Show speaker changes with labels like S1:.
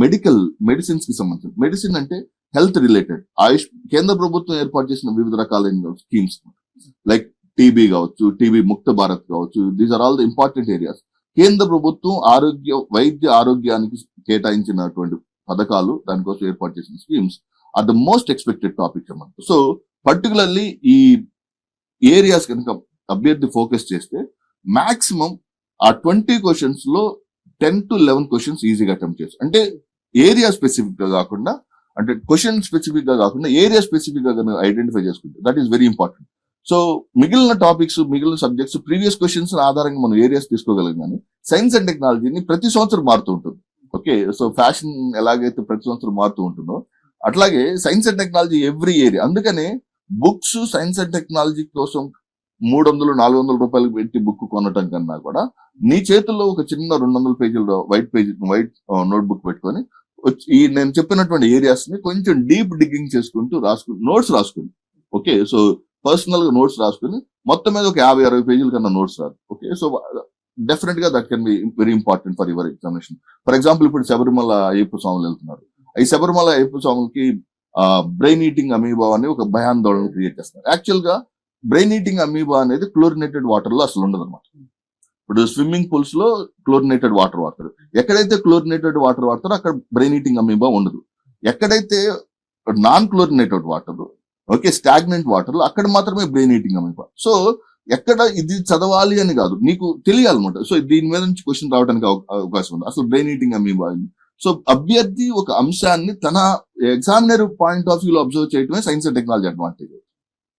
S1: Medicines కి సంబంధించి, medicine అంటే హెల్త్ రిలేటెడ్, ఆయుష్ కేంద్ర ప్రభుత్వం ఏర్పాటు చేసిన వివిధ రకాలైన స్కీమ్స్ లైక్ టీబీ కావచ్చు, టీబీ ముక్త భారత్ కావచ్చు, these are all the important areas. కేంద్ర ప్రభుత్వం వైద్య ఆరోగ్యానికి కేటాయించినటువంటి పథకాలు, దానికోసం ఏర్పాటు చేసిన schemes are the most expected topics అన్నమాట. సో పర్టికులర్లీ ఈ ఏరియాస్ కనుక అభ్యర్థి ఫోకస్ చేస్తే మాక్సిమం ఆ 20 క్వశ్చన్స్ లో 10 to 11 క్వశ్చన్స్ ఈజీగా అటెంప్ట్ చేస్తారు. అంటే ఏరియా స్పెసిఫిక్ గా కాకుండా, అంటే క్వశ్చన్ స్పెసిఫిక్ గా కాకుండా ఏరియా స్పెసిఫిక్ గా ఐడెంటిఫై చేసుకుంటే that is very important. So మిగిలిన టాపిక్స్, మిగిలిన సబ్జెక్ట్స్ ప్రీవియస్ క్వశ్చన్స్ ఆధారంగా మనం ఏరియాస్ తీసుకోగలం. కానీ సైన్స్ అండ్ టెక్నాలజీని ప్రతి సంవత్సరం మారుతూ ఉంటుంది. ఓకే, సో ఫ్యాషన్ ఎలాగైతే ప్రతి సంవత్సరం మారుతూ ఉంటుందో అట్లాగే science and technology every area. అందుకనే బుక్స్ సైన్స్ అండ్ టెక్నాలజీ కోసం 300-400 రూపాయలకు పెట్టి బుక్ కొనటం కన్నా కూడా నీ చేతుల్లో ఒక చిన్న 200 పేజీల వైట్ నోట్బుక్ పెట్టుకొని ఈ నేను చెప్పినటువంటి ఏరియాస్ ని కొంచెం డీప్ డిగ్గింగ్ చేసుకుంటూ నోట్స్ రాసుకుని, ఓకే, సో పర్సనల్ గా నోట్స్ రాసుకుని మొత్తం మీద ఒక 50-60 పేజీల కన్నా నోట్స్ రాదు. ఓకే, సో డెఫినెట్ గా that can be very important for your examination. For example ఇప్పుడు శబరిమల అయ్యప్ప స్వాములు వెళ్తున్నారు. ఈ శబరిమల అయ్యప్ప స్వాములకి బ్రెయిన్ ఈటింగ్ అమీబా అని ఒక భయాందోళన క్రియేట్ చేస్తారు. యాక్చువల్ గా బ్రెయిన్ ఈటింగ్ అమీబా అనేది క్లోరినేటెడ్ వాటర్ లో అసలు ఉండదు అనమాట. ఇప్పుడు స్విమ్మింగ్ పూల్స్ లో క్లోరినేటెడ్ వాటర్ వాడతారు. ఎక్కడైతే క్లోరినేటెడ్ వాటర్ వాడతారో అక్కడ బ్రెయిన్ ఈటింగ్ అమీబా ఉండదు. ఎక్కడైతే non chlorinated water, okay, stagnant water లో అక్కడ మాత్రమే బ్రెయిన్ ఈటింగ్ అమీబా. సో ఎక్కడ ఇది చదవాలి అని కాదు, నీకు తెలియాలన్నమాట. సో దీని మీద నుంచి క్వశ్చన్ రావడానికి అవకాశం ఉంది. అసలు బ్రెయిన్ ఈటింగ్ అమీబా. సో అభ్యర్థి ఒక అంశాన్ని తన ఎగ్జామినర్ పాయింట్ ఆఫ్ వ్యూ లో అబ్జర్వ్ చేయడమే సైన్స్ అండ్ టెక్నాలజీ అడ్వాంటేజ్.